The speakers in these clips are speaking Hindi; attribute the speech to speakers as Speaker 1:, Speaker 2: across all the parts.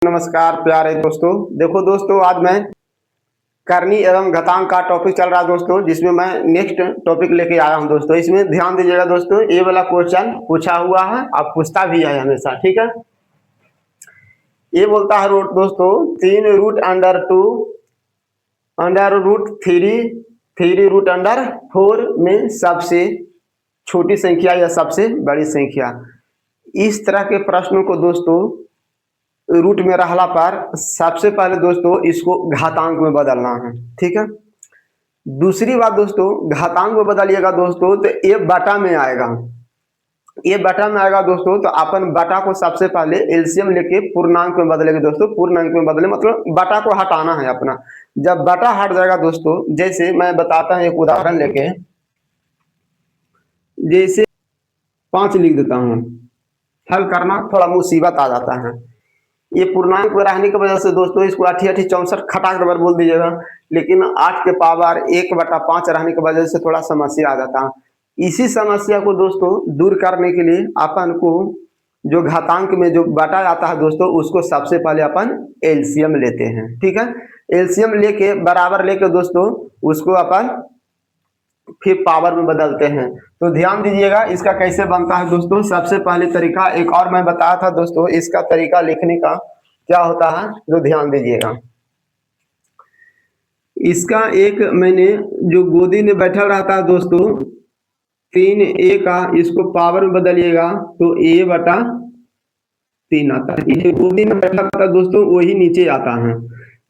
Speaker 1: नमस्कार प्यारे दोस्तों। देखो दोस्तों, आज मैं करनी एवं घातांक का टॉपिक चल रहा है दोस्तों, जिसमें मैं नेक्स्ट टॉपिक लेके आया हूं दोस्तों। इसमें ध्यान दीजिएगा दोस्तों, ये वाला क्वेश्चन पूछा हुआ है, अब पूछता भी है हमेशा, ठीक है। ये बोलता है दोस्तों, 3√√2 √3 3√4 में सबसे छोटी संख्या या सबसे बड़ी संख्या। इस तरह के प्रश्नों को दोस्तों रूट में रहला पर सबसे पहले दोस्तों इसको घातांक में बदलना है, ठीक है। दूसरी बात दोस्तों, घातांक में बदलिएगा दोस्तों तो ये बटा में आएगा, ये बटा में आएगा दोस्तों। तो अपन बटा को सबसे पहले एलसीएम लेके पूर्णांक में बदलेंगे दोस्तों। पूर्णांक में बदले मतलब बटा को हटाना है अपना। जब बटा हट जाएगा दोस्तों, जैसे मैं बताता हूँ एक उदाहरण लेके, जैसे 5 लिख देता हूँ। हल करना थोड़ा मुसीबत आ जाता है। ये पूर्णांक में रहने की वजह से दोस्तों इसको 8 8 64 खटाक नंबर बोल दीजिएगा, लेकिन 8 के पावर 1/5 रहने की वजह से थोड़ा समस्या आ जाता है। इसी समस्या को दोस्तों दूर करने के लिए अपन को जो घातांक में जो बटा आता है दोस्तों, उसको सबसे पहले अपन एलसीएम लेते हैं, ठीक है। एलसीएम लेके बराबर लेके दोस्तों उसको अपन फिर पावर में बदलते हैं। तो ध्यान दीजिएगा इसका कैसे बनता है दोस्तों। सबसे पहले तरीका एक और मैं बताया था दोस्तों, इसका तरीका लिखने का क्या होता है तो ध्यान दीजिएगा। इसका एक मैंने जो गोदी में बैठा रहता है दोस्तों 3a का, इसको पावर में बदलिएगा तो a/3 आता है। ये गोदी में बैठा रहता है दोस्तों वही नीचे आता है।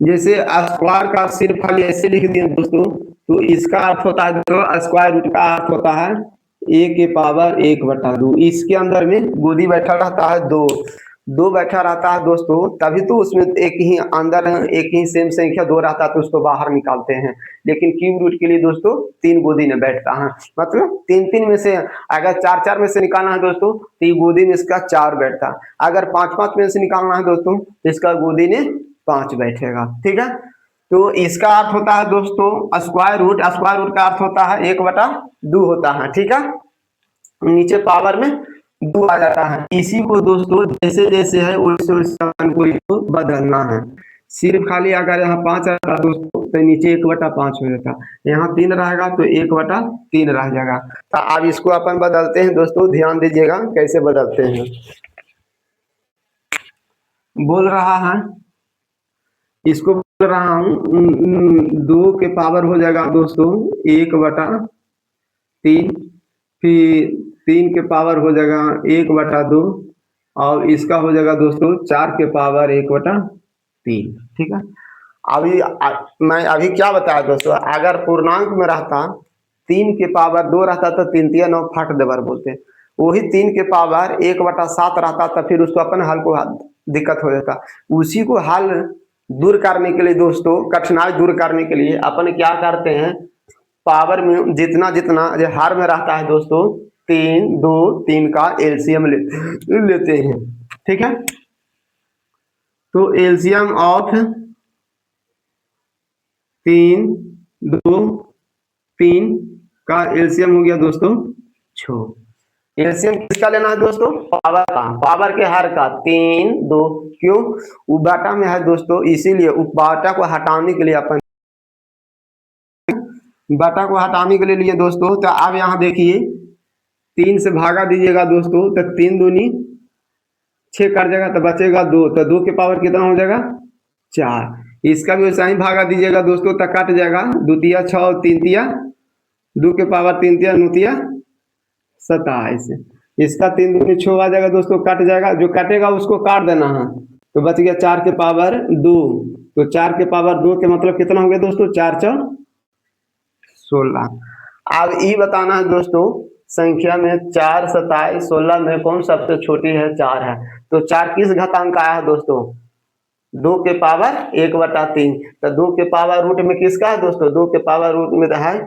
Speaker 1: जैसे स्क्वायर का सिर्फ खाली ऐसे लिख दिए दोस्तों, तो इसका अर्थ होता है दोस्तों, स्क्वायर रूट का अर्थ होता है a के पावर 1/2। इसके अंदर में गोदी बैठा रहता है 2 बैठा रहता है दोस्तों, तभी तो उसमें एक ही अंदर एक ही सेम संख्या 2 रहता है तो उसको बाहर निकालते हैं। लेकिन क्यूब रूट के लिए दोस्तों 3 गोदी में बैठता है, मतलब 3 में से अगर 4 में से निकालना है दोस्तों तो ये गोदी में इसका 4 बैठता है। अगर 5 में से निकालना है दोस्तों तो इसका गोदी में 5 बैठेगा, ठीक है। तो इसका अर्थ होता है दोस्तों स्क्वायर रूट का अर्थ होता है 1/2 होता है, ठीक है। नीचे पावर में 2 आ जाता है। इसी को दोस्तों जैसे जैसे है वैसे वैसे अपन को इसको बदलना है। सिर्फ खाली अगर यहाँ 5 आता दोस्तों तो नीचे 1/5 हो जाता, यहाँ 3 रहेगा तो 1/3 रह जाएगा। तो अब इसको अपन बदलते हैं दोस्तों, ध्यान दीजिएगा कैसे बदलते हैं। बोल रहा है, इसको बोल रहा हूँ 2 के पावर हो जाएगा दोस्तों 1/3, फिर 3 के पावर हो जाएगा 1/2 और इसका हो जाएगा दोस्तों 4 के पावर 1/3, ठीक है। मैं अभी क्या बताया दोस्तों, अगर पूर्णांक में रहता 3 के पावर 2 रहता तो 3 3 9 फट देवर बोलते, वही 3 के पावर 1/7 रहता तो फिर उसको अपन हल को दिक्कत हो जाता। उसी को हल दूर करने के लिए दोस्तों, कठिनाई दूर करने के लिए अपन क्या करते हैं, पावर में जितना जितना जो हर में रहता है दोस्तों 3 2 3 का एलसीएम लेते हैं, ठीक है। तो एलसीएम ऑफ 3 2 3 का एलसीएम हो गया दोस्तों 6। एलसीएम किसका लेना है दोस्तों, पावर का, पावर के हर का 3 2, क्यों वो बाटा में है दोस्तों, इसीलिए उस बाटा को हटाने के लिए अपन बाटा को हटाने के लिए लिए दोस्तों। तो अब यहाँ देखिए 3 से भागा दीजिएगा दोस्तों तो 3 दूनी 6 कट जाएगा तो बचेगा 2, तो 2 के पावर कितना हो जाएगा 4। इसका भी वैसा ही भागा दीजिएगा दोस्तों तो कट जाएगा 2 तिया 6 और 3 तिया 2 के पावर 3 तिया 9 तिया 27। इसका 3 दूनी 6 आ जाएगा दोस्तों, कट जाएगा, जो कटेगा उसको काट देना है तो बच गया 4 के पावर 2। तो 4 के पावर 2 के मतलब कितना हो गया दोस्तों 4 4 16। अब ये बताना है दोस्तों संख्या में 4 27 16 में कौन सबसे छोटी है, 4 है। तो 4 किस घातांक का आया है दोस्तों, 2 के पावर 1/3। तो 2 के पावर रूट में किसका है दोस्तों, 2 के पावर रूट में है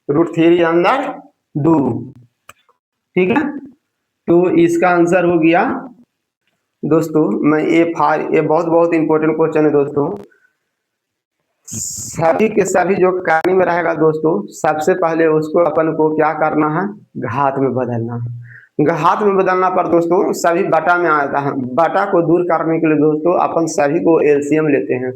Speaker 1: √3 अंदर 2, ठीक है। तो इसका आंसर हो गया दोस्तों, मैं ये बहुत बहुत इंपॉर्टेंट क्वेश्चन है दोस्तों। सभी के सभी जो करने में रहेगा दोस्तों, सबसे पहले उसको अपन को क्या करना है, घात में बदलना है। घात में बदलना पर दोस्तों सभी बटा में आता है। बटा को दूर करने के लिए दोस्तों अपन सभी को एलसीएम लेते हैं।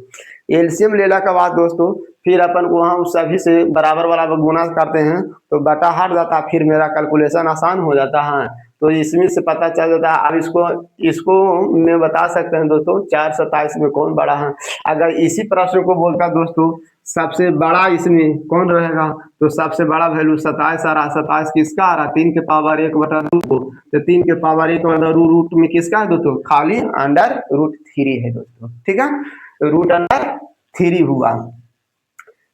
Speaker 1: एलसीएम लेने के बाद दोस्तों फिर अपन को वहाँ उस सभी से बराबर बराबर गुना करते हैं तो बटा हट जाता है, फिर मेरा कैलकुलेशन आसान हो जाता है। तो इसमें से पता चल जाता है। अब इसको इसको मैं बता सकते हैं दोस्तों 427 में कौन बड़ा है। अगर इसी प्रश्न को बोलता दोस्तों सबसे बड़ा इसमें कौन रहेगा, तो सबसे बड़ा वैल्यू 27 आ रहा। 27 किसका आ रहा, 3 के पावर 1/2 को। तो 3 के पावर 1/2 रूट में किसका है दोस्तों, खाली √3 है दोस्तों। ठीक है, √3 हुआ।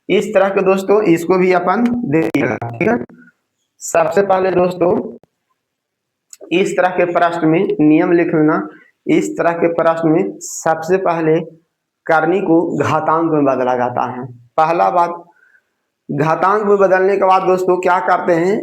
Speaker 1: इस तरह के दोस्तों इसको भी अपन देखिएगा। ठीक है, सबसे पहले दोस्तों इस तरह के प्रश्न में नियम लिख लेना। इस तरह के प्रश्न में सबसे पहले करनी को घातांक में बदला जाता है। पहला बात, घातांक में बदलने के बाद दोस्तों क्या करते हैं,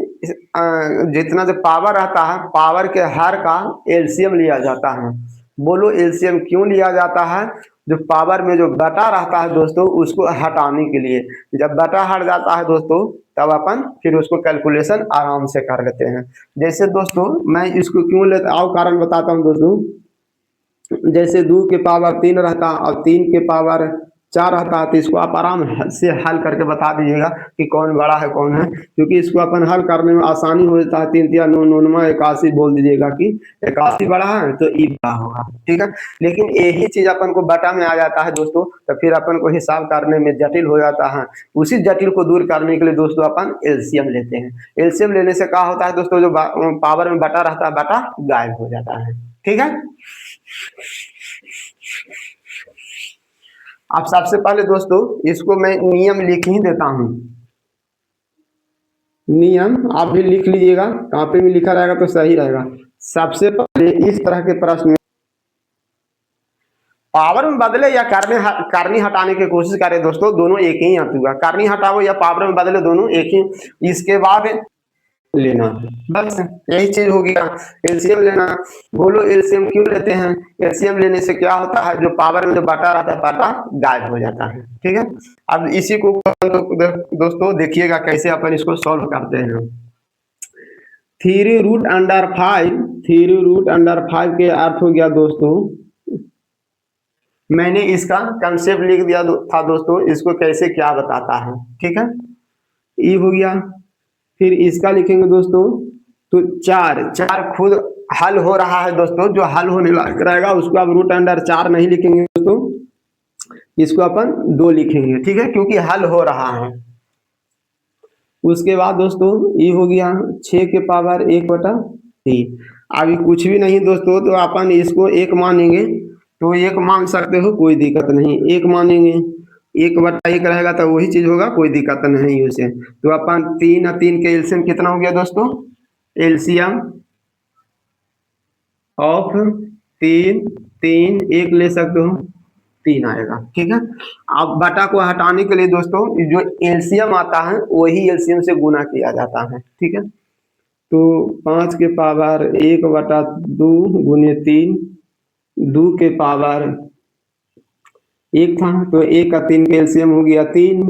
Speaker 1: जितना जो पावर रहता है पावर के हर का एलसीएम लिया जाता है। बोलो एलसीएम क्यों लिया जाता है, जो पावर में जो बटा रहता है दोस्तों उसको हटाने के लिए। जब बटा हट जाता है दोस्तों तब अपन फिर उसको कैलकुलेशन आराम से कर लेते हैं। जैसे दोस्तों मैं इसको क्यों लेता आओ कारण बताता हूँ दोस्तों। जैसे 2 के पावर 3 रहता और 3 के पावर 4 रहता, तो इसको आप आराम से हल करके बता दीजिएगा कि कौन बड़ा है कौन है, क्योंकि इसको अपन हल करने में आसानी हो जाता है। 3 3 9 9 81 बोल दीजिएगा कि 81 बड़ा है तो ई बड़ा होगा। ठीक है, लेकिन यही चीज अपन को बटा में आ जाता है दोस्तों, तो फिर अपन को हिसाब करने में जटिल हो जाता है। उसी जटिल को दूर करने के लिए दोस्तों अपन एलसीएम लेते हैं। एलसीएम लेने से क्या होता है दोस्तों, जो पावर में बटा रहता है बटा गायब हो जाता है। ठीक है, अब सबसे पहले दोस्तों इसको मैं नियम लिख ही देता हूं। नियम आप भी लिख लीजिएगा, कॉपी में लिखा रहेगा तो सही रहेगा। सबसे पहले इस तरह के प्रश्न में पावर में बदले या करनी हटाने की कोशिश करें दोस्तों, दोनों एक ही आंसर, करनी हटाओ या पावर में बदले दोनों एक ही। इसके बाद लेना, बस यही चीज हो गया। एलसीएम लेना, बोलो एलसीएम क्यों लेते हैं, एलसीएम लेने से क्या होता है, जो पावर में जो बटा रहता है बटा गायब हो जाता है। ठीक है, अब इसी को दोस्तों देखिएगा कैसे अपन इसको सॉल्व करते हैं। 3√5, 3√5 के अर्थ हो गया दोस्तों, मैंने इसका कंसेप्ट लिख दिया था दोस्तों, इसको कैसे क्या बताता है। ठीक है, ये हो गया। फिर इसका लिखेंगे दोस्तों तो 4 खुद हल हो रहा है दोस्तों, जो हल होने लायक रहेगा उसको अब √4 नहीं लिखेंगे दोस्तों, इसको अपन 2 लिखेंगे। ठीक है, क्योंकि हल हो रहा है। उसके बाद दोस्तों ये हो गया 6 के पावर 1/3। अभी कुछ भी नहीं दोस्तों, तो अपन इसको 1 मानेंगे तो 1 मान सकते हो, कोई दिक्कत नहीं। 1 मानेंगे 1/1 रहेगा तो वही चीज होगा, कोई दिक्कत नहीं उसे। तो अपन 3 और 3 के एलसीएम कितना हो गया दोस्तों, एलसीएम ऑफ 3 3 1 ले सकते हो, 3 आएगा। ठीक है, अब बटा को हटाने के लिए दोस्तों जो एलसीएम आता है वही एलसीएम से गुना किया जाता है। ठीक है, तो 5 के पावर 1/2 गुने 3, 2 के पावर 1 था तो 1 और 3 के एलसीएम हो गया 3,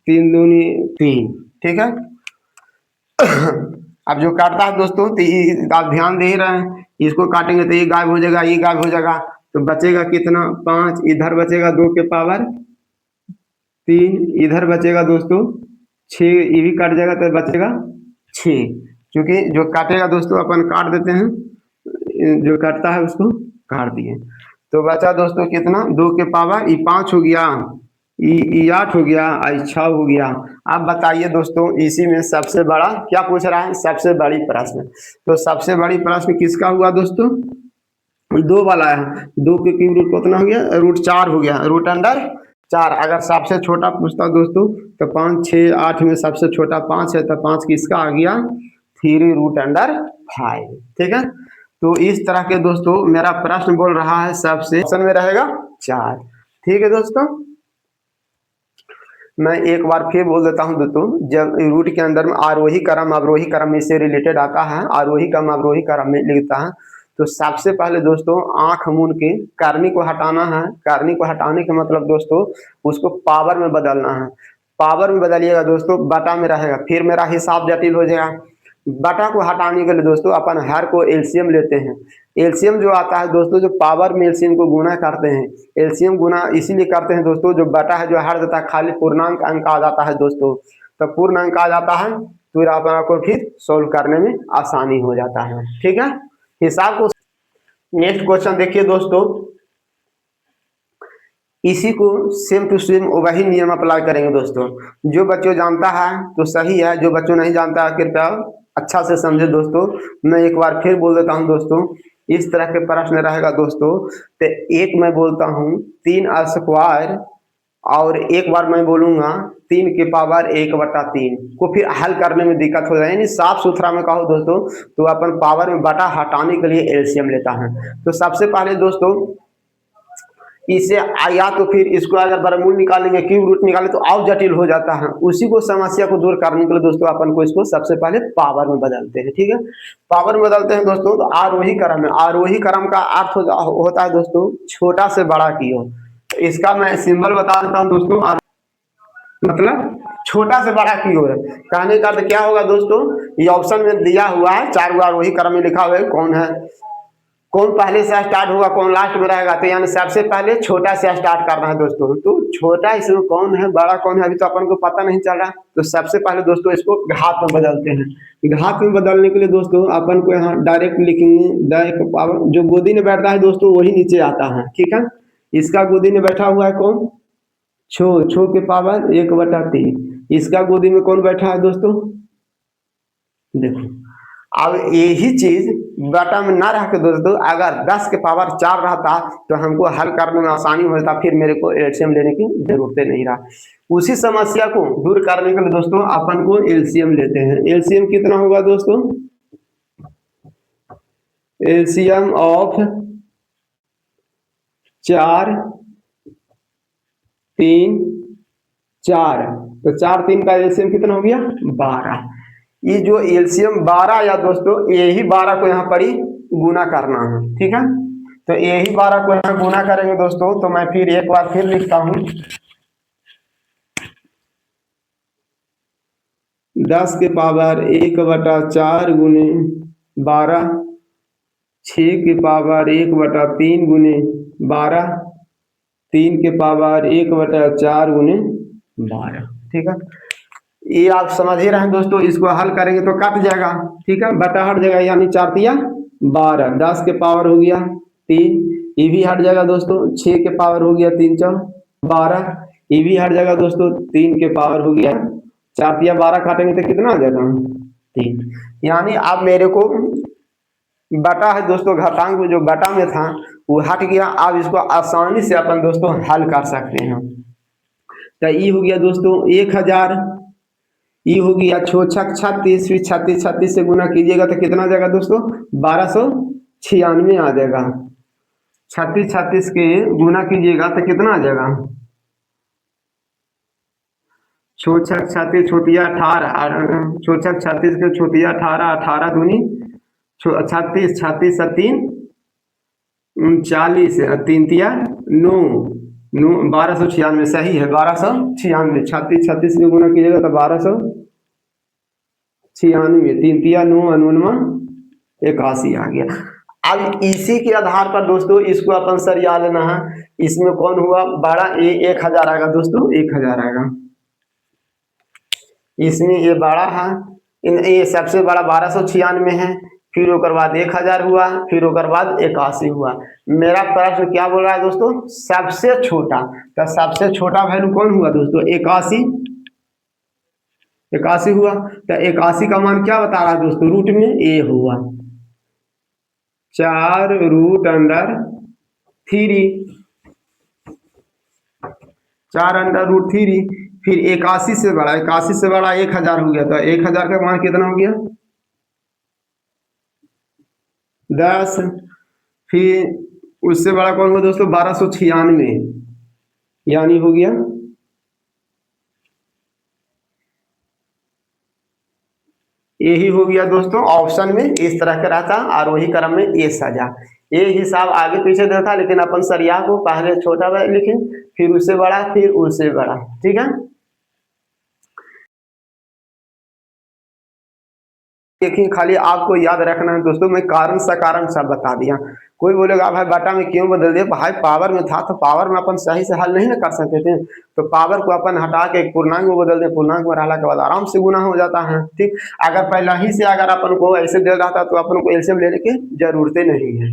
Speaker 1: 3 दूनी 3। ठीक है, अब जो काटता है दोस्तों तो आप ध्यान दे रहे हैं, इसको काटेंगे तो ये गायब हो जाएगा, ये गायब हो जाएगा, तो बचेगा कितना 5, इधर बचेगा 2 के पावर 3, इधर बचेगा दोस्तों 6, ये भी कट जाएगा तो बचेगा 6, क्योंकि जो काटेगा दोस्तों अपन काट देते हैं, जो कटता है उसको काट दिए। तो बचा दोस्तों कितना 2 के पावर 5 हो गया, 8 हो गया, 6 हो गया। अब बताइए दोस्तों इसी में सबसे बड़ा क्या पूछ रहा है, सबसे बड़ी प्रश्न। तो सबसे बड़ी प्रश्न किसका हुआ दोस्तों, 2 वाला है। 2 के क्यूब रूट कितना हो गया, √4 हो गया, √4। अगर सबसे छोटा पूछता दोस्तों तो 5 6 8 में सबसे छोटा 5 है, तो 5 किसका आ गया 3√5। ठीक है, तो इस तरह के दोस्तों मेरा प्रश्न बोल रहा है सबसे ऑप्शन में रहेगा 4। ठीक है दोस्तों, मैं एक बार फिर बोल देता हूं दोस्तों, जब रूट के अंदर में आरोही क्रम अवरोही क्रम इससे रिलेटेड आता है, आरोही क्रम अवरोही क्रम में लिखता है, तो सबसे पहले दोस्तों आंख मूंद के करनी को हटाना है। करनी को हटाने का मतलब दोस्तों उसको पावर में बदलना है। पावर में बदलिएगा दोस्तों बटा में रहेगा, फिर मेरा हिसाब जटिल हो जाएगा। बटा को हटाने के लिए दोस्तों अपन हर को एलसीएम लेते हैं। एलसीएम जो आता है दोस्तों, जो पावर में एलसीएम को गुना करते हैं, एलसीएम गुना इसीलिए करते हैं दोस्तों, जो बटा है जो हट जाता है, खाली पूर्णांक अंक आ जाता है दोस्तों। तो पूर्ण अंक आ जाता है, फिर अपन को फिर सोल्व करने में आसानी हो जाता है। ठीक है, हिसाब को नेक्स्ट क्वेश्चन देखिए दोस्तों, इसी को सेम टू सेम वही नियम अप्लाई करेंगे दोस्तों। जो बच्चों जानता है तो सही है, जो बच्चों नहीं जानता है कृपया अच्छा से समझे दोस्तों। मैं एक बार फिर बोल देता हूं दोस्तों, इस तरह के प्रश्न रहेगा दोस्तों। तो एक मैं बोलता हूं 3 और एक बार मैं बोलूंगा 3 के पावर 1/3 को फिर हल करने में दिक्कत हो जाए, यानी साफ सुथरा में कहो दोस्तों तो अपन पावर में बटा हटाने के लिए एलसीएम लेता है। तो सबसे पहले दोस्तों इसे या तो फिर इसको अगर वर्गमूल निकालेंगे, क्यूब रूट निकाले तो और जटिल हो जाता है। उसी को समस्या को दूर करने के लिए दोस्तों अपन को इसको सबसे पहले पावर में बदलते हैं। ठीक है, पावर में बदलते हैं दोस्तों तो आरोही क्रम है। आरोही क्रम का अर्थ होता है दोस्तों छोटा से बड़ा की ओर। तो इसका मैं सिंबल बता देता हूँ दोस्तों, मतलब छोटा से बड़ा की ओर। कहने का अर्थ क्या होगा दोस्तों, ये ऑप्शन में दिया हुआ है, 4 आरोही क्रम में लिखा हुआ है, कौन है, कौन पहले से स्टार्ट होगा, कौन लास्ट में रहेगा। तो यानी सबसे पहले छोटा से स्टार्ट करना है दोस्तों। तो छोटा इसमें कौन है, बड़ा कौन है, अभी तो अपन को पता नहीं चल रहा। तो सबसे पहले दोस्तों इसको घात में बदलते हैं। घात में बदलने के लिए दोस्तों अपन को यहाँ डायरेक्ट लिखेंगे, डायरेक्ट पावर जो गोदी में बैठता है दोस्तों वही नीचे आता है। ठीक है, इसका गोदी में बैठा हुआ है कौन, छो के पावर 1/3। इसका गोदी में कौन बैठा है दोस्तों, देखो। अब यही चीज बटा में ना रह के दोस्तों अगर 10 के पावर 4 रहता तो हमको हल करने में आसानी होता, फिर मेरे को एलसीएम लेने की जरूरत नहीं रहा। उसी समस्या को दूर करने के लिए दोस्तों अपन को एलसीएम लेते हैं। एलसीएम कितना होगा दोस्तों, एलसीएम ऑफ 4 3 4, तो 4 3 का एलसीएम कितना हो गया 12। ये जो एलसीएम 12 या दोस्तों यही 12 को यहाँ पर ही गुना करना है। ठीक है, तो यही 12 को यहाँ गुना करेंगे दोस्तों। तो मैं फिर एक बार फिर लिखता हूँ 10 के पावर 1/4 गुने 12, 6 के पावर 1/3 गुने 12, 3 के पावर 1/4 गुने 12। ठीक है, ये आप समझ ही रहे हैं दोस्तों, इसको हल करेंगे तो कट जाएगा। ठीक है, बटा हट जाएगा, यानी 4×3 = 12, 10 के पावर हो गया 3, ये भी हट जाएगा दोस्तों। 6 के पावर हो गया 3×4 = 12, ये भी हट जाएगा दोस्तों। 3 के पावर हो गया 4×12 काटेंगे तो कितना आ जाएगा 3। यानी अब मेरे को बटा है दोस्तों, घातांक जो बटा में था वो हट गया। अब इसको आसानी से अपन दोस्तों हल कर सकते हैं। तो ये हो गया दोस्तों 1000, ये हो गया 6×6 = 36, फिर 36 36 से गुना कीजिएगा तो कितना आ जाएगा दोस्तों 1296 आ जाएगा। 36 36 के गुना कीजिएगा तो कितना आ जाएगा, 6×6 = 18, 6×36 के 18, 18 दूनी 36, 36 3 39, 3×3 = 9, 1296 सही है, 1296। 36 36 में गुना कीजिएगा तो 1296, 3×3 = 9, 81 आ गया। अब इसी के आधार पर दोस्तों इसको अपन सरिया लेना है। इसमें कौन हुआ बड़ा, ये 1000 आएगा दोस्तों, 1000 आएगा। इसमें ये बड़ा है, ये सबसे बड़ा 1296 है, फिर ओकर बाद 1000 हुआ, फिर ओकर बाद 81 हुआ। मेरा प्रश्न क्या बोल रहा है दोस्तों, सबसे छोटा। तो सबसे छोटा वैल्यू कौन हुआ दोस्तों 81, 81 हुआ। तो 81 का मान क्या बता रहा है दोस्तों, रूट में ए हुआ 4√3, 4√3। फिर 81 से बड़ा, 81 से बड़ा 1000 हो गया। तो 1000 का मान कितना हो गया 10। फिर उससे बड़ा कौन हुआ दोस्तों 1296, यानी हो गया यही हो गया दोस्तों। ऑप्शन में इस तरह का रहता आरोही क्रम में ये सजा। ये हिसाब आगे पीछे देता, लेकिन अपन सरिया को पहले छोटा लिखे, फिर उससे बड़ा, फिर उससे बड़ा। ठीक है। देखिए खाली आपको याद रखना है दोस्तों, मैं कारण सकारण सब बता दिया। कोई बोलेगा भाई बटा में क्यों बदल दिया, भाई पावर में था तो पावर में अपन सही से हल नहीं ना कर सकते थे, तो पावर को अपन हटा के पूर्णांक में बदल दे, पूर्णांक में रहने के बाद आराम से गुना हो जाता है। ठीक, अगर पहला ही से अगर अपन को ऐसे दे रहा था तो अपन को एलसीएम लेने की जरूरत नहीं है।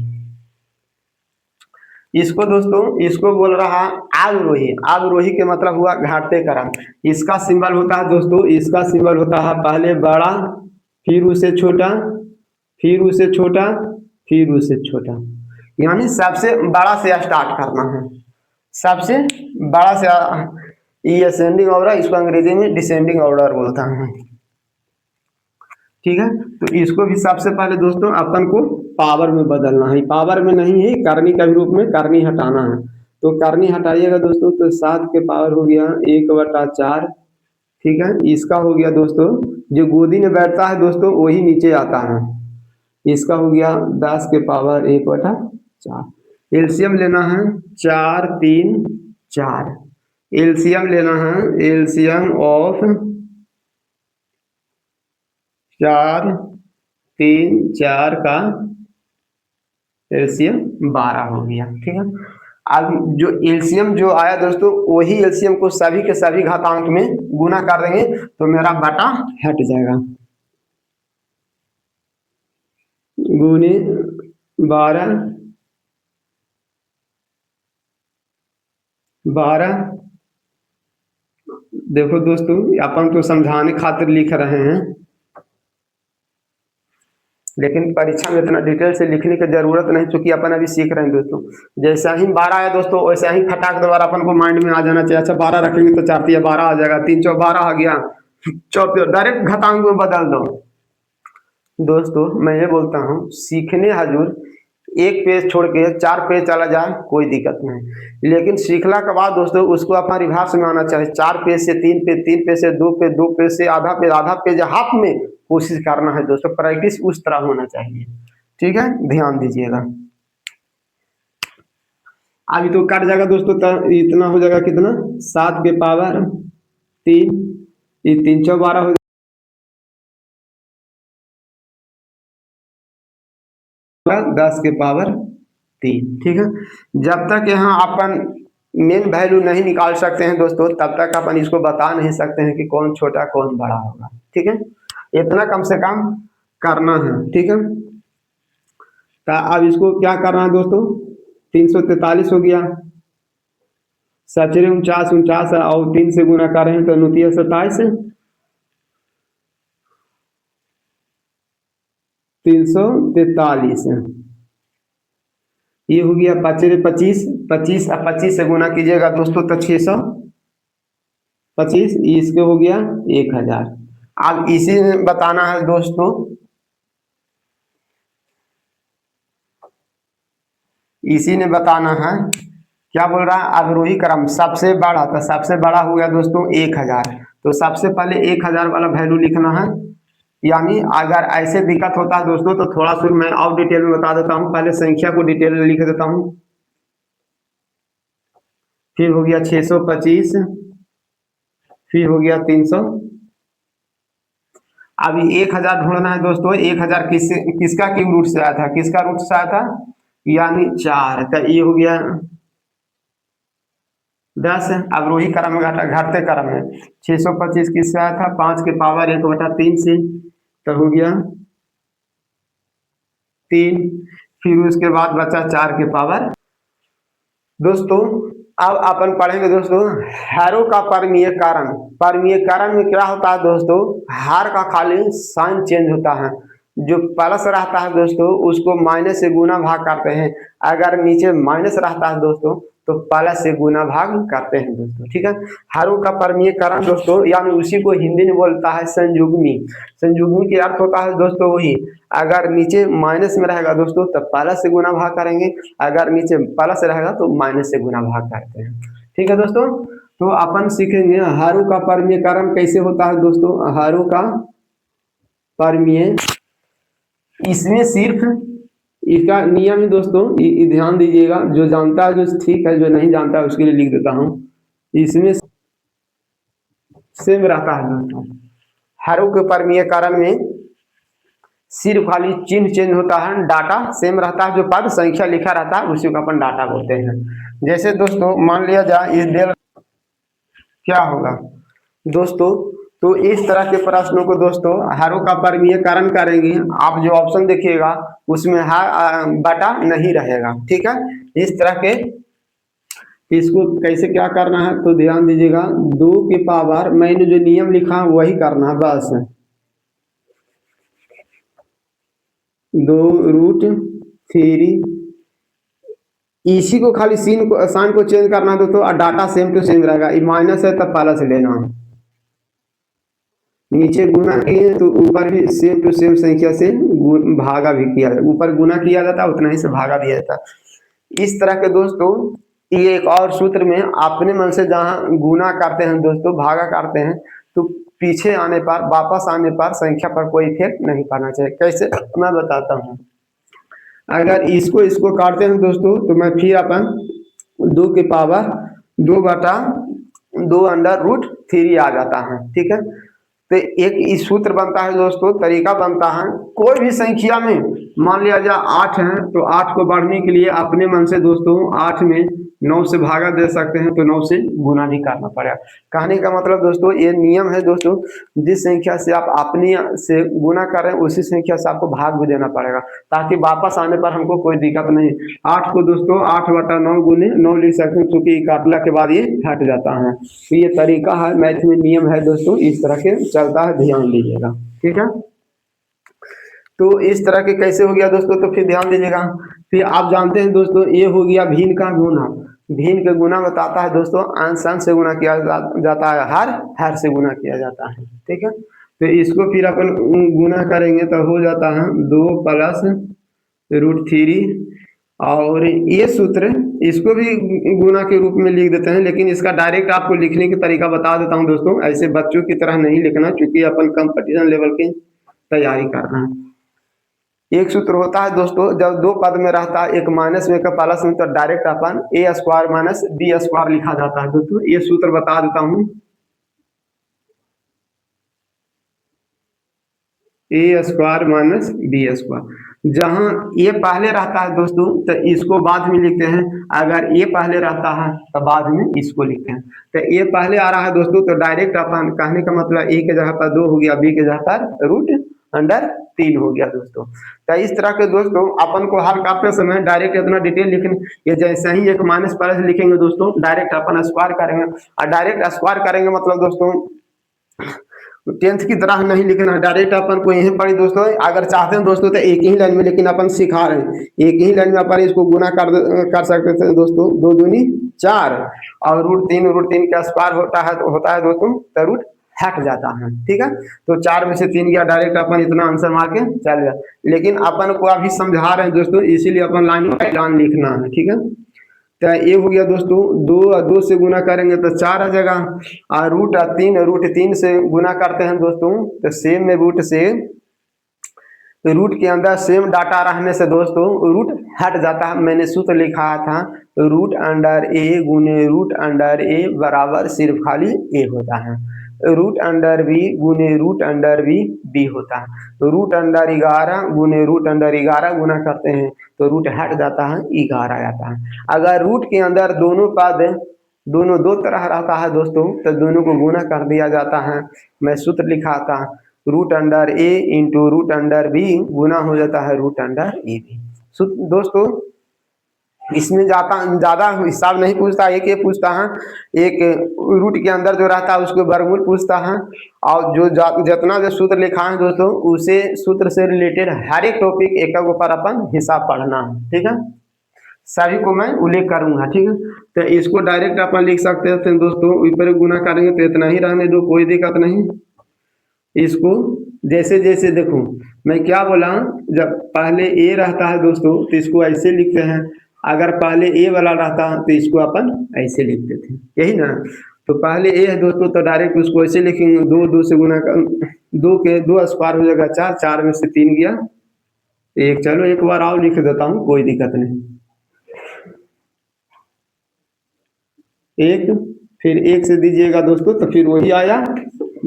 Speaker 1: इसको दोस्तों इसको बोल रहा आग्रोही, आग्रोही के मतलब हुआ घाटते क्रम। इसका सिंबल होता है दोस्तों, इसका सिंबल होता है पहले बड़ा, फिर उसे छोटा, फिर उसे छोटा, फिर उसे छोटा, यानी सबसे बड़ा से स्टार्ट करना है, सबसे बड़ा से। ये असेंडिंग ऑर्डर, इसको अंग्रेजी में डिसेंडिंग ऑर्डर बोलता है। ठीक है, तो इसको भी सबसे पहले दोस्तों अपन को पावर में बदलना है, पावर में नहीं है करनी का रूप में, करनी हटाना है। तो करनी हटाइएगा दोस्तों, तो 7 के पावर हो गया 1/4। ठीक है, इसका हो गया दोस्तों, जो गोदी में बैठता है दोस्तों वही नीचे आता है। इसका हो गया 10 के पावर 1/4। एलसीएम लेना है 4 3 4। एलसीएम लेना है, एलसीएम ऑफ 4 3 4 का एलसीएम 12 हो गया। ठीक है, अब जो एलसीएम जो आया दोस्तों वही एलसीएम को सभी के सभी घातांक में गुना कर देंगे तो मेरा बटा हट जाएगा। गुने 12 12। देखो दोस्तों अपन तो समझाने खातिर लिख रहे हैं, लेकिन परीक्षा में इतना डिटेल से लिखने की जरूरत नहीं, चूंकि अपन अभी सीख रहे हैं दोस्तों। जैसा ही 12 है दोस्तों वैसे ही फटाक दोबारा अपन को माइंड में आ जाना चाहिए। अच्छा 12 रखेंगे तो 4 3 12 आ जाएगा, 3 4 12 आ गया, चौथे डायरेक्ट घातांक में बदल दो। दोस्तों मैं ये बोलता हूँ सीखने हजूर एक पेज छोड़ के 4 पेज चला जाए कोई दिक्कत नहीं, लेकिन सीखला के बाद दोस्तों उसको अपना रिभार्स में आना चाहिए। 4 पेज से 3 पेज, 3 पेज से 2 पेज, 2 पेज से आधा पेज, आधा पेज हाफ में कोशिश करना है दोस्तों, प्रैक्टिस उस तरह होना चाहिए। ठीक है, ध्यान दीजिएगा। अभी तो कट जाएगा दोस्तों, तो इतना हो जाएगा कितना, 7 के पावर 3, ये 3 4 12 हो 10 के पावर 3। ठीक है, जब तक यहाँ अपन मेन वैल्यू नहीं निकाल सकते हैं दोस्तों तब तक अपन इसको बता नहीं सकते हैं कि कौन छोटा कौन बड़ा होगा। ठीक है, इतना कम से कम करना है। ठीक है, तो अब इसको क्या करना है दोस्तों, 343 हो गया, 49 49 और 3 से गुना कर रहे हैं तो 29 27, 343। ये हो गया 25 25 25 अब 25 से गुना कीजिएगा दोस्तों तो 625, इसके हो गया 1000। अब इसी में बताना है दोस्तों, इसी ने बताना है क्या बोल रहा है, अवरोही क्रम सबसे बड़ा, तो सबसे बड़ा हो गया दोस्तों 1000। तो सबसे पहले 1000 वाला वैल्यू लिखना है, यानी अगर ऐसे दिक्कत होता है दोस्तों तो थोड़ा सा मैं और डिटेल में बता देता हूँ। पहले संख्या को डिटेल में लिख देता हूँ, फिर हो गया 625, फिर हो गया 300। अभी 1000 ढूंढना है दोस्तों, 1000 किसका क्यूब रूट से आया था, किसका रूट से आया था, यानी 4, तो ये हो गया 10। अब रोही क्रम में घटते क्रम में 625 किससे आया था, 5 के पावर 1/3 से, तो हो गया 3। फिर उसके बाद बचा 4 के पावर। दोस्तों अब अपन पढ़ेंगे दोस्तों हैरो का परमीय कारण। परमीय कारण में क्या होता है दोस्तों, हार का खाली साइन चेंज होता है, जो प्लस रहता है दोस्तों उसको माइनस से गुना भाग करते हैं, अगर नीचे माइनस रहता है दोस्तों तो प्लस से गुना भाग करते हैं दोस्तों। ठीक है, हारों का परमीय कारण दोस्तों, यानी उसी को हिंदी में बोलता है संयुग्मी। संयुग्मी के अर्थ होता है दोस्तों वही, अगर नीचे माइनस में रहेगा दोस्तों तो प्लस से गुना भाग करेंगे, अगर नीचे प्लस रहेगा तो माइनस से गुना भाग करते हैं। ठीक है दोस्तों, तो अपन सीखेंगे हारों का परमीय कारण कैसे होता है दोस्तों। हारों का परमीय, इसमें सिर्फ इसका नियम है दोस्तों, ध्यान दीजिएगा, जो जानता है जो ठीक है, जो नहीं जानता है उसके लिए लिख देता हूँ। इसमें सेम रहता है दोस्तों, हारों के परमीय कारण में सिर्फ खाली चिन्ह चेंज होता है, डाटा सेम रहता है, जो पद संख्या लिखा रहता है उसी को अपन डाटा बोलते हैं। जैसे दोस्तों मान लिया जाए इस डेल क्या होगा दोस्तों, तो इस तरह के प्रश्नों को दोस्तों हरों का परमीयकरण करेंगे, आप जो ऑप्शन देखिएगा उसमें बटा नहीं रहेगा, ठीक है। इस तरह के इसको कैसे क्या करना है तो ध्यान दीजिएगा, 2 की पावर मैंने जो नियम लिखा वही करना है बस, 2√3, इसी को खाली सीन को साइन को चेंज करना है दोस्तों, और डाटा सेम टू सेम रहेगा, ये माइनस है तब प्लस लेना है, नीचे गुना किए तो ऊपर भी सेम टू सेम संख्या से भागा भी किया जाता, ऊपर गुना किया जाता है उतना ही से भागा भी जाता है। इस तरह के दोस्तों ये एक और सूत्र में अपने मन से जहाँ गुना करते हैं दोस्तों, भागा करते हैं, तो पीछे आने पर वापस आने पर संख्या पर कोई इफेक्ट नहीं पड़ना चाहिए। कैसे मैं बताता हूँ, अगर इसको इसको काटते हैं दोस्तों तो मैं फिर अपन 2 की पावर 2/2 √3 आ जाता है, ठीक है। तो एक इस सूत्र बनता है दोस्तों, तरीका बनता है, कोई भी संख्या में मान लिया जाए 8 है तो 8 को बढ़ने के लिए अपने मन से दोस्तों 8 में 9 से भागा दे सकते हैं, तो 9 से गुना भी करना पड़ेगा। कहने का मतलब दोस्तों ये नियम है दोस्तों, जिस संख्या से आप अपनी से गुना कर रहे हैं उसी संख्या से आपको भाग भी देना पड़ेगा, ताकि वापस आने पर हमको कोई दिक्कत नहीं। 8 को दोस्तों 8/9 गुने 9 लिख सकते हैं, क्योंकि काटला के बाद ये हट जाता है। तो ये तरीका है, मैथ में नियम है दोस्तों, इस तरह के चलता है, ध्यान दीजिएगा, ठीक है। तो इस तरह के कैसे हो गया दोस्तों, तो फिर ध्यान दीजिएगा। फिर आप जानते हैं दोस्तों ये हो गया भिन्न का गुना, भिन्न का गुना बताता है दोस्तों अंश अंश से गुना किया जाता है, हर से गुना किया जाता है, ठीक है। तो इसको फिर अपन गुना करेंगे तो हो जाता है 2 + √3, और ये सूत्र इसको भी गुना के रूप में लिख देते हैं, लेकिन इसका डायरेक्ट आपको लिखने का तरीका बता देता हूँ दोस्तों, ऐसे बच्चों की तरह नहीं लिखना, क्योंकि अपन कंपटीशन लेवल की तैयारी कर रहे हैं। एक सूत्र होता है दोस्तों, जब 2 पद में रहता है, एक माइनस में का प्लस में, तो डायरेक्ट अपन a² - b² लिखा जाता है दोस्तों। ये सूत्र बता देता हूँ, a² - b², जहाँ ये पहले रहता है दोस्तों तो इसको बाद में लिखते हैं, अगर ये पहले रहता है तो बाद में इसको लिखते हैं। तो ये पहले आ रहा है दोस्तों, तो डायरेक्ट अपन कहने का मतलब a के जगह पर 2 हो गया, b के जगह पर √3 हो गया दोस्तों। तो इस तरह के दोस्तों अपन को हल करते समय डायरेक्ट इतना डिटेल लिखने, ये जैसे ही एक माइनस प्लस लिखेंगे दोस्तों, डायरेक्ट अपन स्क्वायर करेंगे, और डायरेक्ट स्क्वायर करेंगे मतलब दोस्तों 10th की तरह नहीं लिखना, डायरेक्ट अपन को यहीं पर दोस्तों, अगर चाहते हैं दोस्तों तो एक ही लाइन में, लेकिन अपन सिखा रहे हैं एक ही लाइन में अपन इसको गुना कर सकते थे दोस्तों, 2 दूनी 4, और √3 का स्क्वायर होता है दोस्तों, तो रूट हट जाता है, ठीक है। तो 4 में से 3 गया, डायरेक्ट अपन इतना आंसर मार के चल गया, लेकिन अपन को अभी समझा रहे हैं दोस्तों, इसीलिए अपन लाइन बाई लाइन लिखना है, ठीक है। तो ये हो गया दोस्तों, 2 से गुना करेंगे तो 4 आ जाएगा, और √3 से गुना करते हैं दोस्तों, तो सेम में रूट से, तो रूट के अंदर सेम डाटा रहने से दोस्तों रूट हट जाता है। मैंने सूत्र लिखा था √a गुने √a बराबर सिर्फ खाली a होता है, √b गुने √b b होता है, तो √11 गुने √11 गुना करते हैं तो रूट हट जाता है, 11 आता है। अगर रूट के अंदर दोनों पद दोनों 2 तरह रहता है दोस्तों, तो दोनों को गुना कर दिया जाता है। मैं सूत्र लिखा था √a इंटू √b गुना हो जाता है √a भी। दोस्तों इसमें ज्यादा हिसाब नहीं पूछता, एक ये पूछता है, एक रूट के अंदर जो रहता है उसको वर्गमूल पूछता है, और जो जितना जो सूत्र लिखा है दोस्तों उसे सूत्र से रिलेटेड हर एक टॉपिक एक ऊपर अपन हिसाब पढ़ना है, ठीक है। सभी को मैं उल्लेख करूंगा, ठीक है। तो इसको डायरेक्ट अपन लिख सकते हैं दोस्तों, ऊपर गुना करेंगे तो इतना ही रहने दो, कोई दिक्कत नहीं। इसको जैसे जैसे देखो मैं क्या बोला, जब पहले ए रहता है दोस्तों तो इसको ऐसे लिखते हैं, अगर पहले ए वाला रहता तो इसको अपन ऐसे लिखते थे, यही ना। तो पहले ए है दोस्तों तो डायरेक्ट उसको ऐसे लिखेंगे, 2 से गुना कर, 2 के 2 स्क्वायर हो जाएगा 4, 4 में से 3 गया 1, चलो एक बार और लिख देता हूँ, कोई दिक्कत नहीं। 1 फिर 1 से दीजिएगा दोस्तों तो फिर वही आया,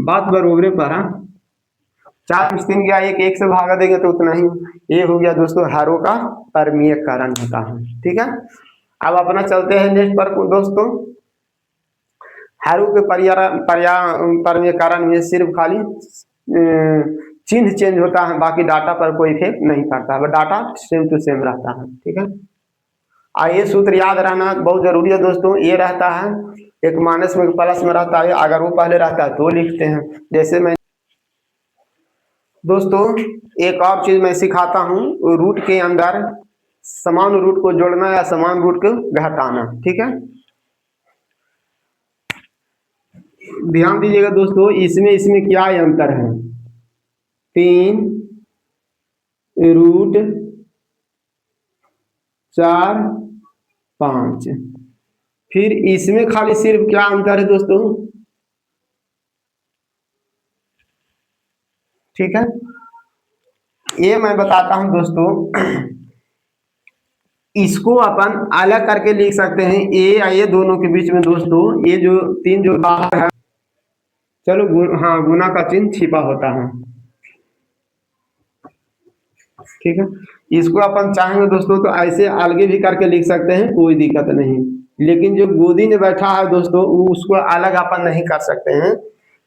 Speaker 1: बात बरोबरे पर। 4 में से 3 गया, एक से भागा देंगे तो उतना ही। ये हो गया दोस्तों हरों का परमीयकरण होता है। ठीक है, अब अपना चलते हैं नेक्स्ट पर दोस्तों। हैरो के परमीयकरण में सिर्फ खाली चिन्ह चेंज होता है, बाकी डाटा पर कोई इफेक्ट नहीं पड़ता है, डाटा सेम टू सेम रहता है। ठीक है, ये सूत्र याद रहना बहुत जरूरी है दोस्तों। ये रहता है एक माइनस में प्लस में रहता है, अगर वो पहले रहता है तो लिखते हैं। जैसे मैं दोस्तों एक और चीज मैं सिखाता हूँ, रूट के अंदर समान रूट को जोड़ना या समान रूट को घटाना। ठीक है, ध्यान दीजिएगा दोस्तों, इसमें इसमें क्या अंतर है। 3 रूट 4 5, फिर इसमें खाली सिर्फ क्या अंतर है दोस्तों। ठीक है, ये मैं बताता हूं दोस्तों, इसको अपन अलग करके लिख सकते हैं। ये दोनों के बीच में दोस्तों ये जो 3 जो बाहर है, चलो हाँ गुना का चिन्ह छिपा होता है। ठीक है, इसको अपन चाहेंगे दोस्तों तो ऐसे अलग भी करके लिख सकते हैं, कोई दिक्कत नहीं। लेकिन जो गोदी में बैठा है दोस्तों उसको अलग अपन नहीं कर सकते हैं।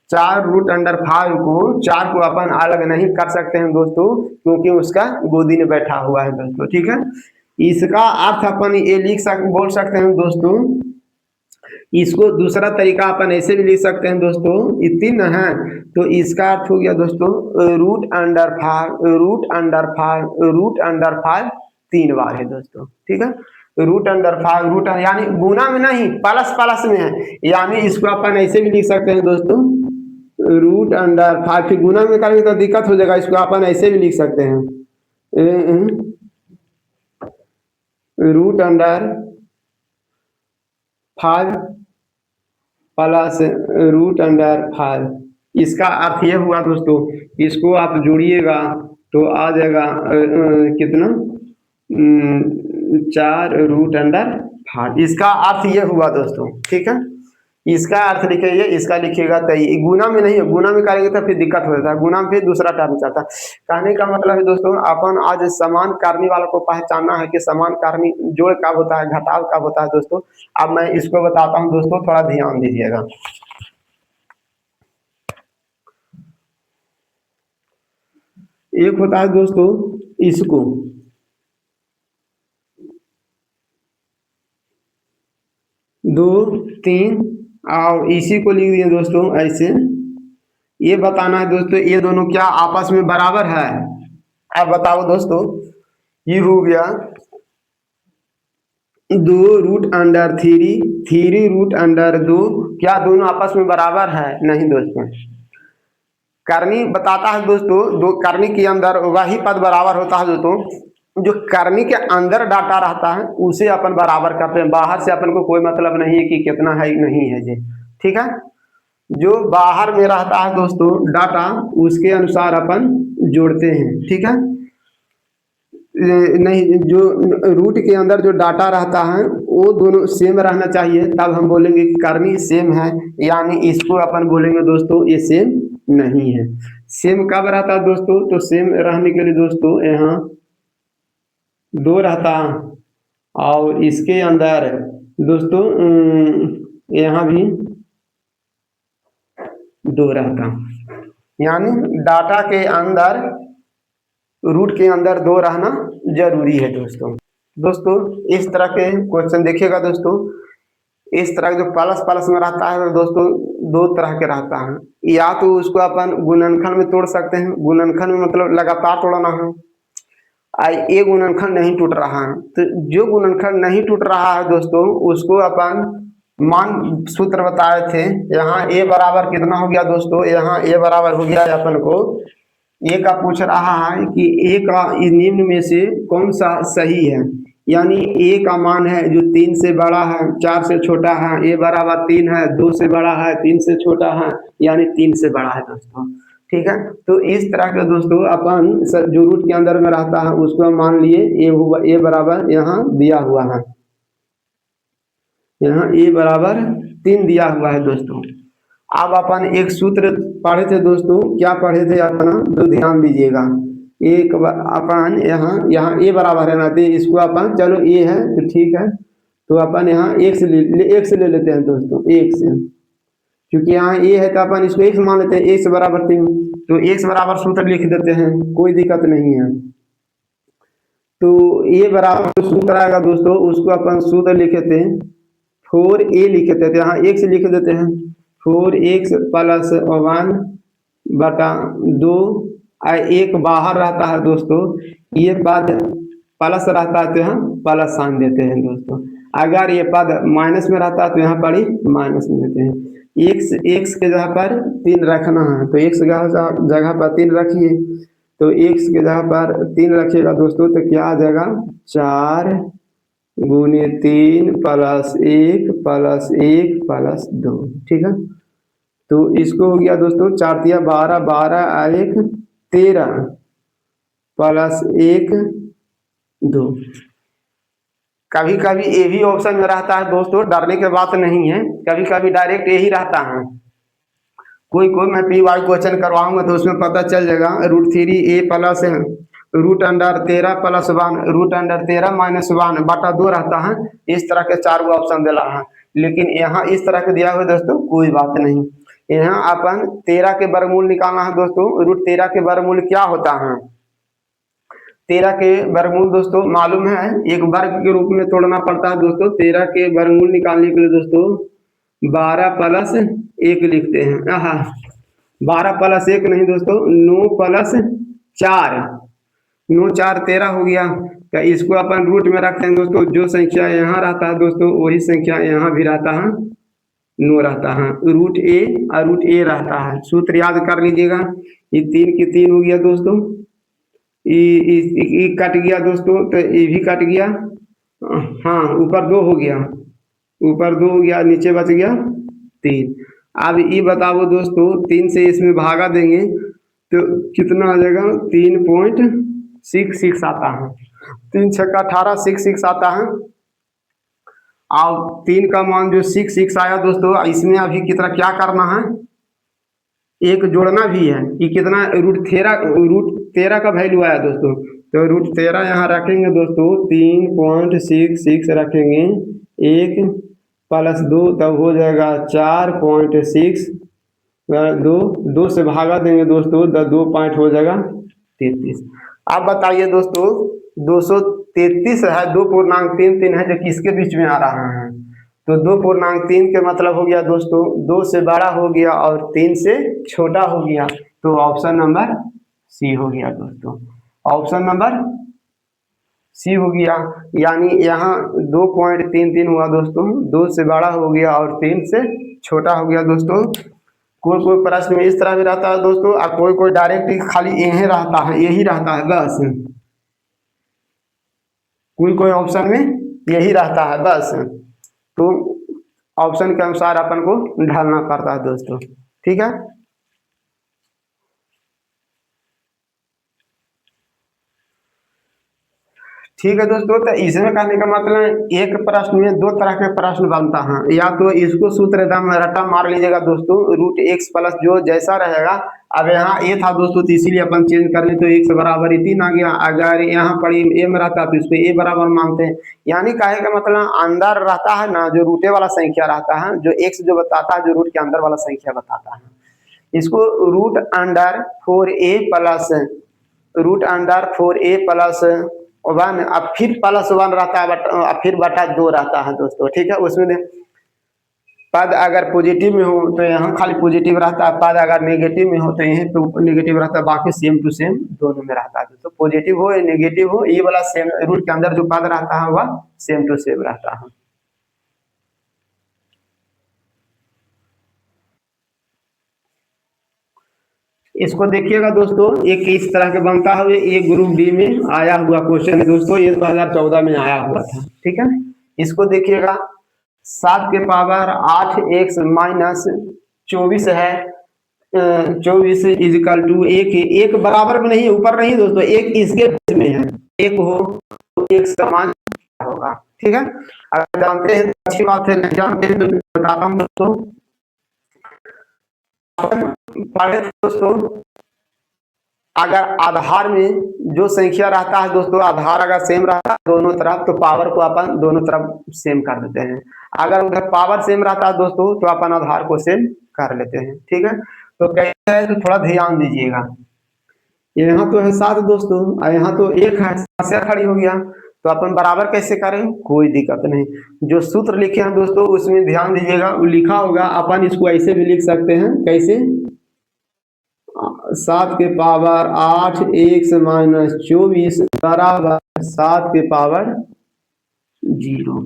Speaker 1: 4√5 को 4 को अपन अलग नहीं कर सकते हैं दोस्तों, क्योंकि उसका गोदी में बैठा हुआ है दोस्तों। ठीक है, इसका अर्थ अपन ये बोल सकते हैं दोस्तों। इसको दूसरा तरीका अपन ऐसे भी लिख सकते हैं दोस्तों, ये 3 है तो इसका अर्थ हो गया दोस्तों √5 3 बार है दोस्तों। ठीक है, √5 यानी गुना में नहीं प्लस प्लस में है, यानी इसको अपन ऐसे भी लिख सकते हैं दोस्तों √5, फिर गुना में करेंगे तो दिक्कत हो जाएगा, इसको अपन ऐसे भी लिख सकते हैं √5 प्लस √5। इसका अर्थ ये हुआ दोस्तों, इसको आप जोड़िएगा तो आ जाएगा कितना 4√5। इसका अर्थ ये हुआ दोस्तों। ठीक है, इसका अर्थ लिखिए, इसका लिखिएगा तो गुना में नहीं है, गुना में करेंगे तो फिर दिक्कत हो जाता है, गुना में फिर दूसरा टर्म चाहता है। कहने का मतलब है दोस्तों, अपन आज समान कारणी वाला को पहचानना है कि समान कारणी जोड़ कब होता है, घटाव कब होता है दोस्तों। अब मैं इसको बताता हूँ दोस्तों, थोड़ा ध्यान दीजिएगा। एक होता है दोस्तों इसको 2 3 और इसी को लिख दिए दोस्तों ऐसे। ये बताना है दोस्तों ये दोनों क्या आपस में बराबर है। अब बताओ दोस्तों, ये हो गया 2√3 3√2, क्या दोनों आपस में बराबर है? नहीं दोस्तों। करनी बताता है दोस्तों, दो करनी के अंदर वही पद बराबर होता है दोस्तों, जो करनी के अंदर डाटा रहता है उसे अपन बराबर करते हैं, बाहर से अपन को कोई मतलब नहीं है कि कितना है नहीं है जी। ठीक है, जो बाहर में रहता है दोस्तों डाटा उसके अनुसार अपन जोड़ते हैं। ठीक है, नहीं जो रूट के अंदर जो डाटा रहता है वो दोनों सेम रहना चाहिए, तब हम बोलेंगे कि करनी सेम है, यानी इसको अपन बोलेंगे दोस्तों ये सेम नहीं है। सेम कब रहता है दोस्तों? तो सेम रहने के लिए दोस्तों यहाँ 2 रहता और इसके अंदर दोस्तों यहाँ भी 2 रहता, यानी डाटा के अंदर रूट के अंदर 2 रहना जरूरी है दोस्तों। दोस्तों इस तरह के क्वेश्चन देखिएगा दोस्तों, इस तरह जो प्लस प्लस में रहता है दोस्तों 2 तरह के रहता है, या तो उसको अपन गुणनखंड में तोड़ सकते हैं, गुणनखंड में मतलब लगातार तोड़ना है। ये गुणनखंड नहीं टूट रहा है, तो जो गुणनखंड नहीं टूट रहा है दोस्तों उसको अपन मान सूत्र बताए थे। यहाँ a बराबर कितना हो गया दोस्तों? यहाँ a बराबर हो गया अपन को ए का पूछ रहा है कि ए का निम्न में से कौन सा सही है, यानी ए का मान है जो 3 से बड़ा है 4 से छोटा है, ए बराबर 3 है, 2 से बड़ा है 3 से छोटा है, यानी 3 से बड़ा है दोस्तों। ठीक है, तो इस तरह के दोस्तों अपन जो रूट के अंदर में रहता है उसको हम मान लिए ए बराबर यहाँ दिया हुआ है, यहाँ ए बराबर 3 दिया हुआ है दोस्तों। अब अपन एक सूत्र पढ़े थे दोस्तों, क्या पढ़े थे अपना, तो ध्यान दीजिएगा। एक अपन यहाँ ए बराबर है ना, तो इसको अपन, चलो ए है तो ठीक है, तो अपन यहाँ एक से ले लेते हैं दोस्तों, एक से, क्योंकि यहाँ ए है तो अपन इसको एक मान लेते हैं, एक से बराबर 3, तो एक से बराबर सूत्र लिख देते हैं, कोई दिक्कत नहीं है। तो ए बराबर सूत्र आएगा दोस्तों, उसको अपन सूत्र लिखे थे 4a लिखे थे, यहाँ एक से लिख देते हैं 4x प्लस 1 बटा 2, एक बाहर रहता है दोस्तों, ये पद प्लस रहता है तो यहाँ प्लस साइन देते हैं दोस्तों, अगर ये पद माइनस में रहता है तो यहाँ पर ही माइनस में देते हैं। एक्स के जगह पर 3 रखना है, तो एक्स जगह पर 3 रखिए, तो एक्स के जगह पर 3 रखिएगा दोस्तों, तो क्या आ जाएगा 4 गुने 3 प्लस 1 प्लस 1 प्लस 2, ठीक है। तो इसको हो गया दोस्तों 4 तिया 12, 12 1 13 प्लस 1 2। कभी कभी ए भी ऑप्शन में रहता है दोस्तों, डरने की बात नहीं है, कभी कभी डायरेक्ट यही रहता है, कोई मैं पी वाई क्वेश्चन करवाऊंगा तो उसमें पता चल जाएगा, √3a प्लस √13 प्लस 1 √13 माइनस 1 बटा 2 रहता है, इस तरह के 4 ऑप्शन दे रहा है। लेकिन यहाँ इस तरह के दिया हुआ दोस्तों, कोई बात नहीं, यहाँ अपन 13 के वर्गमूल निकालना है दोस्तों। √13 के वर्गमूल क्या होता है, 13 के वर्गमूल दोस्तों मालूम है, एक वर्ग के रूप में तोड़ना पड़ता है दोस्तों। 13 के वर्गमूल निकालने के लिए दोस्तों 12 प्लस 1 लिखते हैं, हाँ 12 प्लस 1 नहीं दोस्तों, 9 प्लस 4, 9 4 13 हो गया। तो इसको अपन रूट में रखते हैं दोस्तों, जो संख्या यहाँ रहता है दोस्तों वही संख्या यहाँ भी रहता है, 9 रहता है, √a और √a रहता है। सूत्र याद कर लीजिएगा, ये 3 की 3 हो गया दोस्तों, ये कट गया दोस्तों, तो ये भी कट गया, हाँ ऊपर 2 हो गया, ऊपर 2 हो गया, नीचे बच गया 3। अब ये बताओ दोस्तों, 3 से इसमें भागा देंगे तो कितना आ जाएगा, 3.66 आता है, 3 छक्का 18 66 आता है। और 3 का मान जो 66 आया दोस्तों, इसमें अभी कितना क्या करना है, एक जोड़ना भी है कि कितना √13 का वैल्यू आया दोस्तों, तो √13 यहाँ रखेंगे दोस्तों, 3.66 रखेंगे, 1 प्लस 2 तब हो जाएगा 4.6, 2 से भागा देंगे दोस्तों, 2 पॉइंट हो जाएगा 33। अब बताइए दोस्तों 233 है, 2.33 है, जो किसके बीच में आ रहा है, तो 2.3 के मतलब हो गया दोस्तों 2 से बड़ा हो गया और 3 से छोटा हो गया, तो ऑप्शन नंबर सी हो गया दोस्तों, ऑप्शन नंबर सी हो गया। यानी यहाँ 2.33 हुआ दोस्तों, 2 से बड़ा हो गया और 3 से छोटा हो गया दोस्तों। कोई प्रश्न में इस तरह भी रहता है दोस्तों, और कोई डायरेक्ट खाली यही रहता है, यही रहता है बस, कोई ऑप्शन में यही रहता है बस, तो ऑप्शन के अनुसार अपन को ढालना पड़ता है दोस्तों, ठीक है। ठीक है दोस्तों, तो इसमें कहने का मतलब एक प्रश्न में 2 तरह के प्रश्न बनता है, या तो इसको सूत्र एकदम रट्टा मार लीजिएगा दोस्तों, √x प्लस जो जैसा रहेगा, अब यहाँ ए था दोस्तों तो इसीलिए अपन चेंज कर ले, तो 1 से बराबर 3 आ गया, अगर यहाँ पर ए में रहता तो इसको ए बराबर मानते हैं। यानी कहे का मतलब अंदर रहता है ना, जो रूटे वाला संख्या रहता है, जो एक्स जो बताता है, जो रूट के अंदर वाला संख्या बताता है, इसको √4a प्लस √4a प्लस 1, अब फिर प्लस 1 रहता है, फिर बटा 2 रहता है दोस्तों, ठीक है। उसमें पद अगर पॉजिटिव में हो तो यहाँ खाली पॉजिटिव रहता है, पद अगर नेगेटिव में हो तो यहीं तो नेगेटिव रहता है, बाकी सेम टू सेम दोनों में रहता है दोस्तों, पॉजिटिव हो या नेगेटिव हो, ये वाला सेम रूट के अंदर जो पद रहता है वह सेम टू सेम रहता है। इसको देखिएगा दोस्तों, एक इस तरह के बनता है, ये ग्रुप डी में आया हुआ क्वेश्चन है दोस्तों, ये 2014 में आया हुआ था, ठीक है। इसको देखिएगा, 7 के पावर 8x माइनस 24 है, 24 इजिकल टू एक बराबर में नहीं, ऊपर नहीं दोस्तों, एक इसके बीच में है, एक हो तो एक समान होगा, ठीक है। अगर जानते हैं तो अच्छी बात है, नहीं जानते हैं तो बताता हूँ दोस्तों। पढ़े दोस्तों, अगर आधार में जो संख्या रहता है दोस्तों, आधार अगर सेम रहता है दोनों तरफ, तो पावर को अपन दोनों तरफ सेम कर देते हैं। अगर उधर पावर सेम रहता है दोस्तों, तो अपन आधार को सेम कर लेते हैं। ठीक है, तो कैसे है तो थोड़ा ध्यान दीजिएगा। यहाँ तो है 7 दोस्तों, और यहाँ तो 1 है, समस्या खड़ी हो गया, तो अपन बराबर कैसे करें, कोई दिक्कत नहीं। जो सूत्र लिखे हैं दोस्तों उसमें ध्यान दीजिएगा, वो लिखा होगा, अपन इसको ऐसे भी लिख सकते हैं, कैसे, 7 के पावर 8 1 से माइनस 24 बराबर 7 के पावर 0।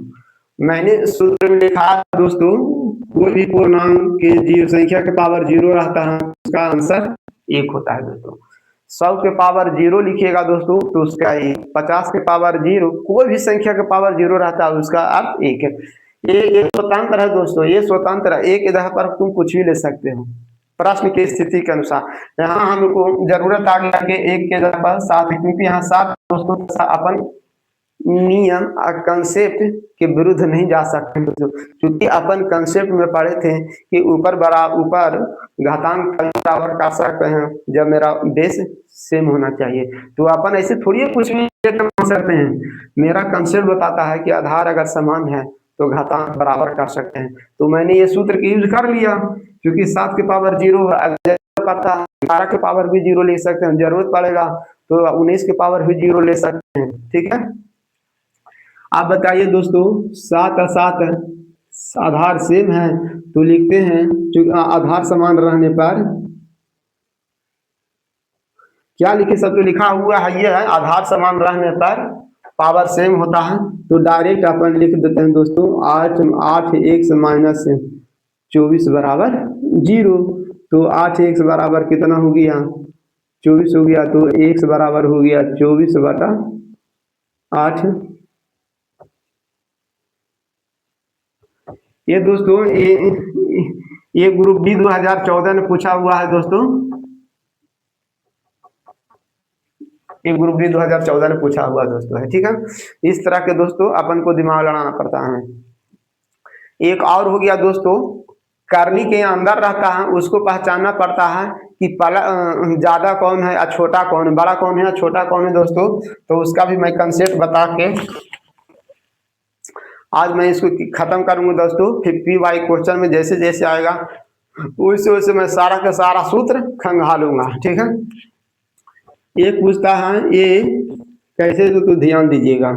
Speaker 1: मैंने सूत्र में लिखा दोस्तों, कोई भी पूर्णांक के जीरो संख्या के पावर 0 रहता है, उसका आंसर 1 होता है दोस्तों। 100 के पावर 0 लिखिएगा दोस्तों, तो उसका 1। 50 के पावर 0, कोई भी संख्या के पावर 0 रहता है, उसका अर्थ 1 है। ये स्वतंत्र है दोस्तों, ये स्वतंत्र है, एक इधर पर तुम कुछ भी ले सकते हो प्रश्न की स्थिति के अनुसार। यहाँ हमको जरूरत आ गया कि 1 के जगह पर 7, क्योंकि यहाँ 7 दोस्तों अपन नियम और कंसेप्ट के विरुद्ध नहीं जा सकते दोस्तों, क्योंकि अपन कंसेप्ट में पढ़े थे कि ऊपर घातांक बराबर कर सकते हैं जब मेरा बेस सेम होना चाहिए। तो अपन ऐसे थोड़ी कुछ भी मान सकते हैं, मेरा कंसेप्ट बताता है कि आधार अगर समान है तो घातांक बराबर कर सकते हैं। तो मैंने ये सूत्र यूज कर लिया, क्योंकि 7 के पावर 0 पता है, 12 के पावर भी 0 ले सकते हैं, जरूरत पड़ेगा तो 19 के पावर भी 0 ले सकते हैं। ठीक है, आप बताइए दोस्तों, 7 और 7 आधार सेम है, तो लिखते हैं आधार समान रहने पर क्या लिखे, सब तो लिखा हुआ है, ये है आधार समान रहने पर पावर सेम होता है, तो डायरेक्ट अपन लिख देते हैं दोस्तों 8 1 से माइनस 24 बराबर 0। तो 8 1 बराबर कितना हो गया, 24 हो गया, तो 1 बराबर हो गया 24/8। ये दोस्तों ये ग्रुप बी 2014 में पूछा हुआ है दोस्तों, ये ग्रुप बी 2014 में पूछा हुआ दोस्तों है। ठीक है, इस तरह के दोस्तों अपन को दिमाग लड़ाना पड़ता है। एक और हो गया दोस्तों, करनी के अंदर रहता है, उसको पहचानना पड़ता है कि ज्यादा कौन है और छोटा कौन है, बड़ा कौन है और छोटा कौन है दोस्तों। तो उसका भी मैं कंसेप्ट बता के आज मैं इसको खत्म करूंगा दोस्तों। फिर PY क्वेश्चन में जैसे जैसे आएगा वैसे वैसे मैं सारा का सारा सूत्र खंगालूंगा। ठीक है, ये पूछता है, ये कैसे, तो ध्यान दीजिएगा।